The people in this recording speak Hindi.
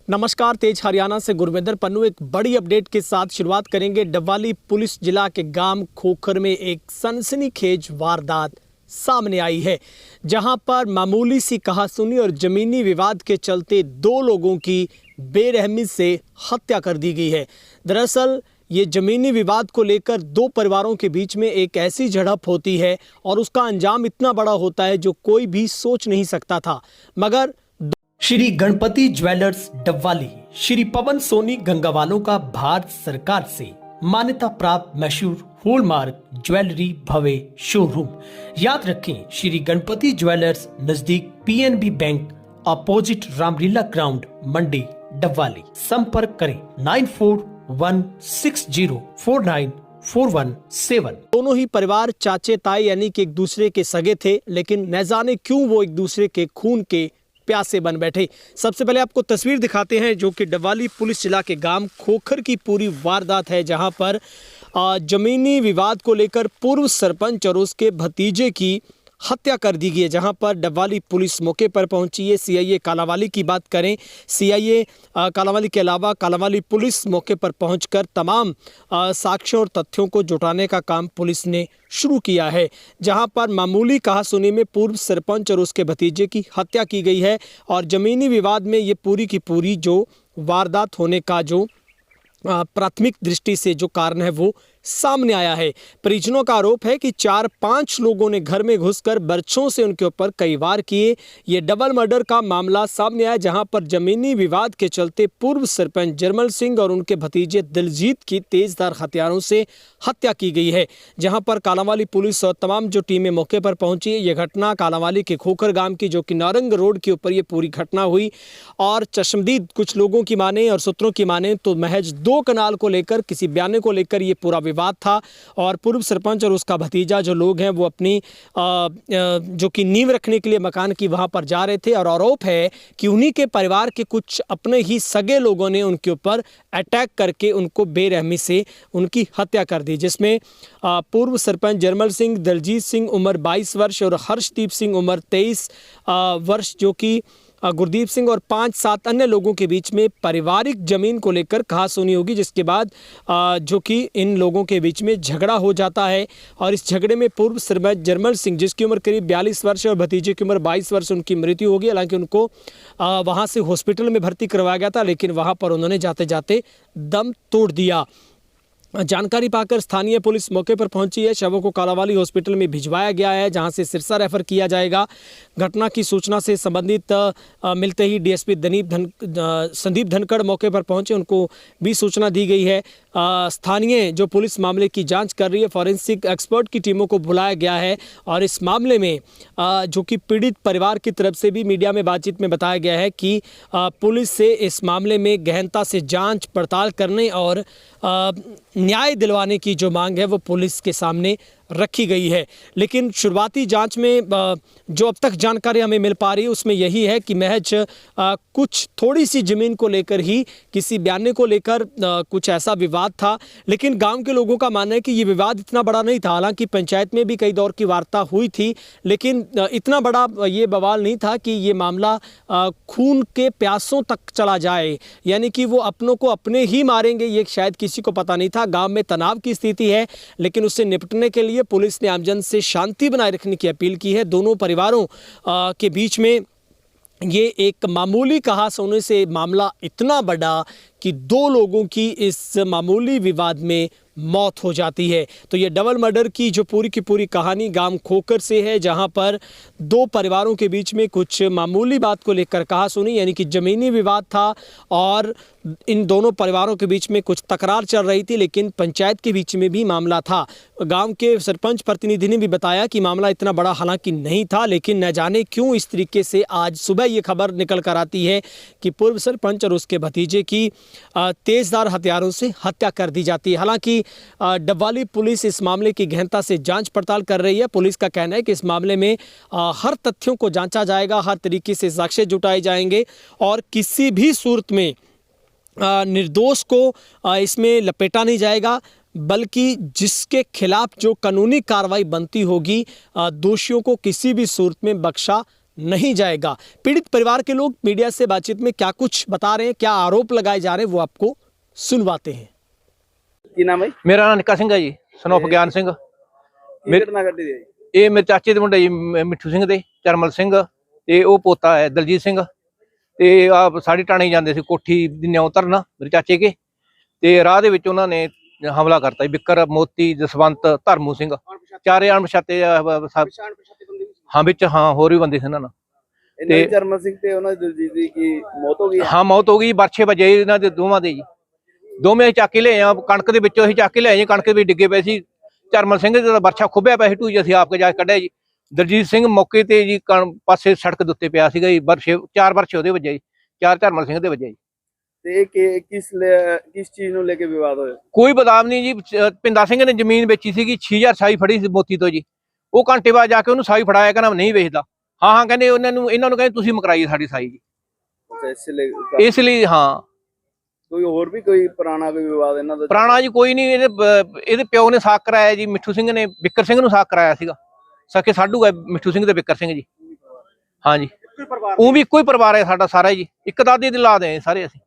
नमस्कार, तेज हरियाणा से गुरविंदर पन्नू एक बड़ी अपडेट के साथ शुरुआत करेंगे। डबवाली पुलिस जिला के गांव खोखर में एक सनसनीखेज वारदात सामने आई है, जहां पर मामूली सी कहासुनी और जमीनी विवाद के चलते दो लोगों की बेरहमी से हत्या कर दी गई है। दरअसल ये जमीनी विवाद को लेकर दो परिवारों के बीच में एक ऐसी झड़प होती है और उसका अंजाम इतना बड़ा होता है जो कोई भी सोच नहीं सकता था। मगर श्री गणपति ज्वेलर्स डबवाली श्री पवन सोनी गंगावालों का भारत सरकार से मान्यता प्राप्त मशहूर हॉलमार्क ज्वेलरी भव्य शोरूम। याद रखें, श्री गणपति ज्वेलर्स नजदीक PNB bank opposite Ramlila ground Mandi Dabwali. संपर्क करें 9416049417। दोनों ही परिवार चाचे ताई यानी कि एक दूसरे के सगे थे, लेकिन न जाने क्यों वो एक दूसरे के खून के प्यासे बन बैठे। सबसे पहले आपको तस्वीर दिखाते हैं जो कि डबवाली पुलिस जिला के गांव खोखर की पूरी वारदात है, जहां पर जमीनी विवाद को लेकर पूर्व सरपंच और उसके भतीजे की हत्या कर दी गई है। जहां पर डबवाली पुलिस मौके पर पहुंची है। सीआईए कालांवाली की बात करें, सीआईए कालांवाली के अलावा कालांवाली पुलिस मौके पर पहुंचकर तमाम साक्ष्यों और तथ्यों को जुटाने का काम पुलिस ने शुरू किया है। जहां पर मामूली कहासुनी में पूर्व सरपंच और उसके भतीजे की हत्या की गई है और ज़मीनी विवाद में ये पूरी की पूरी जो वारदात होने का जो प्राथमिक दृष्टि से जो कारण है वो सामने आया है। परिजनों का आरोप है कि 4-5 लोगों ने घर में घुसकर बर्छों से उनके ऊपर कई वार किए। ये डबल मर्डर का मामला सामने आया, जहां पर जमीनी विवाद के चलते पूर्व सरपंच जरमल सिंह और उनके भतीजे दिलजीत की तेजधार हथियारों से हत्या की गई है। जहां पर कालांवाली पुलिस और तमाम जो टीमें मौके पर पहुंची है। ये घटना कालांवाली के खोखर गांव की, जो कि नारंग रोड के ऊपर ये पूरी घटना हुई और चश्मदीद कुछ लोगों की माने और सूत्रों की माने तो महज 2 कनाल को लेकर, किसी बयाने को लेकर ये पूरा विवाद था। और पूर्व सरपंच और उसका भतीजा जो लोग हैं वो अपनी जो कि नींव रखने के लिए मकान की वहां पर जा रहे थे और आरोप है कि उन्हीं के परिवार के कुछ अपने ही सगे लोगों ने उनके ऊपर अटैक करके उनको बेरहमी से उनकी हत्या कर दी, जिसमें पूर्व सरपंच जरमल सिंह, दलजीत सिंह उम्र 22 वर्ष और हर्षदीप सिंह उम्र 23 वर्ष, जो कि गुरदीप सिंह और 5-7 अन्य लोगों के बीच में पारिवारिक जमीन को लेकर कहासुनी होगी, जिसके बाद जो कि इन लोगों के बीच में झगड़ा हो जाता है। और इस झगड़े में पूर्व सरपंच जरमल सिंह, जिसकी उम्र करीब 42 वर्ष और भतीजे की उम्र 22 वर्ष, उनकी मृत्यु होगी। हालांकि उनको वहां से हॉस्पिटल में भर्ती करवाया गया था, लेकिन वहां पर उन्होंने जाते जाते दम तोड़ दिया। जानकारी पाकर स्थानीय पुलिस मौके पर पहुंची है। शवों को कालांवाली हॉस्पिटल में भिजवाया गया है, जहां से सिरसा रेफर किया जाएगा। घटना की सूचना से संबंधित मिलते ही डीएसपी संदीप धनखड़ मौके पर पहुंचे, उनको भी सूचना दी गई है। स्थानीय जो पुलिस मामले की जांच कर रही है, फॉरेंसिक एक्सपर्ट की टीमों को बुलाया गया है और इस मामले में जो कि पीड़ित परिवार की तरफ से भी मीडिया में बातचीत में बताया गया है कि पुलिस से इस मामले में गहनता से जांच पड़ताल करने और न्याय दिलवाने की जो मांग है वो पुलिस के सामने रखी गई है। लेकिन शुरुआती जांच में जो अब तक जानकारी हमें मिल पा रही है उसमें यही है कि महज कुछ थोड़ी सी ज़मीन को लेकर ही, किसी बयाने को लेकर कुछ ऐसा विवाद था। लेकिन गांव के लोगों का मानना है कि ये विवाद इतना बड़ा नहीं था। हालांकि पंचायत में भी कई दौर की वार्ता हुई थी, लेकिन इतना बड़ा ये बवाल नहीं था कि ये मामला खून के प्यासों तक चला जाए, यानी कि वो अपनों को अपने ही मारेंगे, ये शायद किसी को पता नहीं था। गाँव में तनाव की स्थिति है, लेकिन उससे निपटने के लिए पुलिस ने आमजन से शांति बनाए रखने की अपील की है। दोनों परिवारों के बीच में ये एक मामूली कहासुनी से मामला इतना बड़ा कि 2 लोगों की इस मामूली विवाद में मौत हो जाती है। तो ये डबल मर्डर की जो पूरी की पूरी कहानी गांव खोखर से है, जहां पर 2 परिवारों के बीच में कुछ मामूली बात को लेकर कहासुनी यानी कि ज़मीनी विवाद था और इन दोनों परिवारों के बीच में कुछ तकरार चल रही थी, लेकिन पंचायत के बीच में भी मामला था। गांव के सरपंच प्रतिनिधि ने भी बताया कि मामला इतना बड़ा हालांकि नहीं था, लेकिन न जाने क्यों इस तरीके से आज सुबह ये खबर निकल कर आती है कि पूर्व सरपंच और उसके भतीजे की तेजधार हथियारों से हत्या कर दी जाती है। हालांकि डबवाली पुलिस इस मामले की गहनता से जांच पड़ताल कर रही है। पुलिस का कहना है कि इस मामले में हर तथ्यों को जांचा जाएगा, हर तरीके से साक्ष्य जुटाए जाएंगे और किसी भी सूरत में निर्दोष को इसमें लपेटा नहीं जाएगा, बल्कि जिसके खिलाफ जो कानूनी कार्रवाई बनती होगी दोषियों को किसी भी सूरत में बख्शा नहीं जाएगा। पीड़ित परिवार के लोग मीडिया से बातचीत में क्या कुछ बता रहे हैं, क्या आरोप लगाए जा रहे हैं, वो आपको सुनवाते हैं। ਕੀ ਨਾਮ ਹੈ? ਮੇਰਾ ਨਾਂ ਨਿੱਕਾ ਸਿੰਘ ਹੈ ਜੀ, ਸਨੋਫ ਗਿਆਨ ਸਿੰਘ। ਕੀ ਘਟਨਾ ਘਟੀ ਹੈ? ਇਹ ਮੇਰੇ ਚਾਚੇ ਦੇ ਮੁੰਡੇ ਜੀ, ਮਿੱਠੂ ਸਿੰਘ ਦੇ, ਚਰਮਲ ਸਿੰਘ ਤੇ ਉਹ ਪੋਤਾ ਹੈ ਦਲਜੀਤ ਸਿੰਘ। ਤੇ ਆਪ ਸਾੜੀ ਟਾਣੀ ਜਾਂਦੇ ਸੀ ਕੋਠੀ ਦੀ ਨਿਉ ਧਰਨ ਮੇਰੇ ਚਾਚੇ ਕੇ, ਤੇ ਰਾਹ ਦੇ ਵਿੱਚ ਉਹਨਾਂ ਨੇ ਹਮਲਾ ਕਰਤਾ ਜੀ। ਬਿੱਕਰ, ਮੋਤੀ, ਜਸਵੰਤ, ਧਰਮੂ ਸਿੰਘ, ਚਾਰੇ ਅਣਪਛਾਤੇ ਹਾਂ ਵਿੱਚ, ਹਾਂ ਹੋਰ ਵੀ ਬੰਦੇ ਸੀ ਇਹਨਾਂ ਨਾਲ। ਇਹਨਾਂ ਦੀ ਚਰਮਨ ਸਿੰਘ ਤੇ ਉਹਨਾਂ ਦੀ ਦਲਜੀਤ ਦੀ ਕੀ ਮੌਤ ਹੋ ਗਈ? ਹਾਂ ਮੌਤ ਹੋ ਗਈ, ਬਰਛੇ ਵੱਜੇ ਇਹਨਾਂ ਦੇ ਦੋਵਾਂ ਦੇ ਜੀ। ਦੋਵੇਂ ਚੱਕ ਕੇ ਲਿਆਏ ਆ, ਕਣਕ ਦੇ ਵਿੱਚੋਂ ਅਸੀਂ ਚੱਕ ਕੇ ਲਿਆਏ ਜੀ, ਕਣਕ ਵੀ ਡਿੱਗੇ ਪਏ ਸੀ। ਚਰਮਲ ਸਿੰਘ ਦਾ ਬਰਛਾ ਖੁੱਬਿਆ ਪਿਆ ਸੀ ਢੂਈ, ਅਸੀਂ ਆਪ ਕੇ ਜਾ ਕੇ ਕੱਢਿਆ ਜੀ। ਦਲਜੀਤ ਸਿੰਘ ਮੌਕੇ ਤੇ ਜੀ ਪਾਸੇ ਸੜਕ ਦੇ ਉੱਤੇ ਪਿਆ ਸੀਗਾ ਜੀ, ਬਰਛੇ 4 ਬਰਛੇ ਉਹਦੇ ਵੱਜੇ ਜੀ, 4 ਚਰਮਲ ਸਿੰਘ ਦੇ ਵੱਜੇ ਜੀ। ਤੇ ਇਹ ਕਿਸ ਚੀਜ਼ ਨੂੰ ਲੈ ਕੇ ਵਿਵਾਦ ਹੋਇਆ? ਕੋਈ ਬਦਾਮ ਨਹੀਂ ਜੀ। ਪਿੰਦਾ ਸਿੰਘ ਨੇ ਜ਼ਮੀਨ ਵੇਚੀ ਸੀਗੀ, 6000 ਸਾਈ ਫੜੀ ਸੀ ਮੋਤੀ ਤੋਂ ਜੀ। ਉਹ ਘੰਟੇ ਬਾਅਦ ਜਾ ਕੇ ਉਹਨੂੰ ਸਾਈ ਫੜਾਇਆ, ਕਹਿੰਦਾ ਨਹੀਂ ਵੇਚਦਾ। ਹਾਂ ਕਹਿੰਦੇ ਇਹਨਾਂ ਨੂੰ ਕਹਿੰਦੇ ਤੁਸੀਂ ਮੁਕਰਾਈ ਸਾਡੀ ਸਾਈ ਜੀ। ਇਸ ਲਈ ਹਾਂ। ਕੋਈ ਹੋਰ ਵੀ ਕੋਈ ਪੁਰਾਣਾ ਕੋਈ ਵਿਵਾਦ ਇਹਨਾਂ ਦਾ? ਪੁਰਾਣਾ ਜੀ ਕੋਈ ਨਹੀਂ। ਇਹਦੇ ਪਿਓ ਨੇ ਸਾਕ ਕਰਾਇਆ ਜੀ, ਮਿੱਠੂ ਸਿੰਘ ਨੇ ਬਿੱਕਰ ਸਿੰਘ ਨੂੰ ਸਾਕ ਕਰਾਇਆ ਸੀਗਾ। ਸਕੇ ਸਾਡੂ ਹੈ ਮਿੱਠੂ ਸਿੰਘ ਤੇ ਬਿੱਕਰ ਸਿੰਘ ਜੀ। ਹਾਂ ਜੀ, ਉਹ ਵੀ ਇੱਕੋ ਹੀ ਪਰਿਵਾਰ ਹੈ ਸਾਡਾ ਸਾਰਾ ਜੀ। ਇੱਕ ਦਾਦੀ ਦੇ ਲਾਦ ਹੈ ਸਾਰੇ ਅਸੀਂ।